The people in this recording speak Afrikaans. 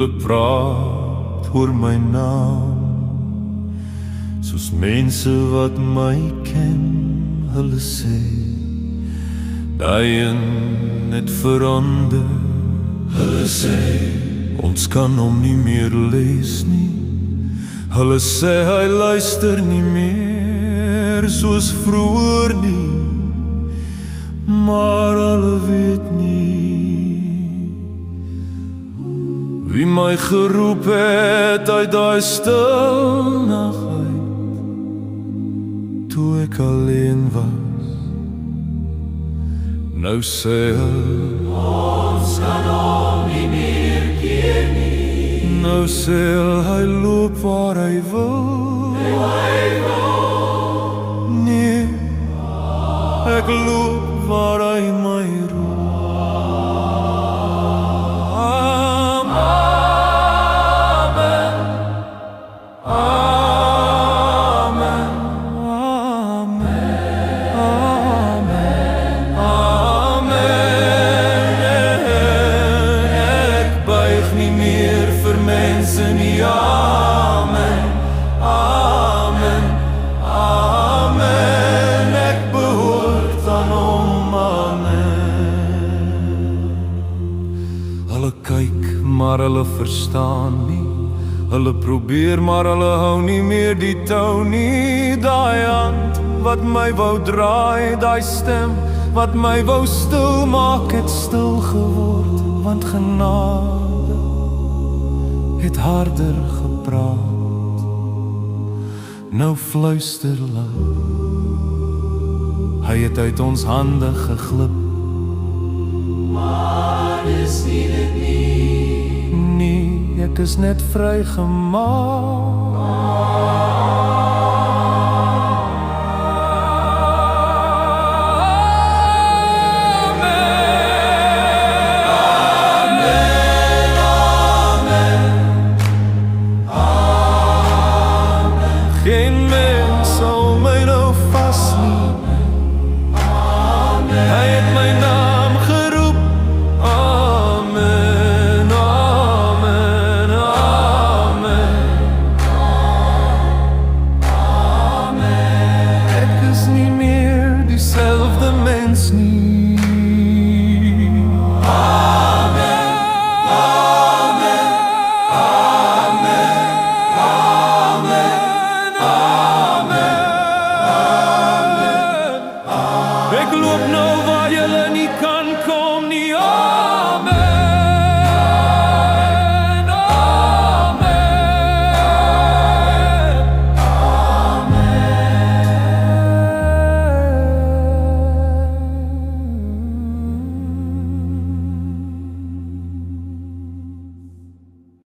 Hulle praat oor my naam, soos mense wat my ken. Hulle sê, daai een het verander. Hulle sê, ons kan hom nie meer lees nie. Hulle sê, hy luister nie meer soos vroeër nie. Maar hulle weet nie wie my geroep het uit daai stil nag uit, toe ek alleen was. Nou sê hulle, ons kan hom nie meer keer nie. Nou sê hulle, hy loop waar hy wil. Nee, ek loop waar hy my roep. Hulle kyk, maar hulle verstaan nie. Hulle probeer, maar hulle hou nie meer die tou nie. Daai hand wat my wou draai, daai stem wat my wou stil maak, het stil geword, want genade het harder gepraat. Nou fluister hulle, hy het uit ons hande geglip. Maar is nie dit nie. Nee, ek is net vrygemaak.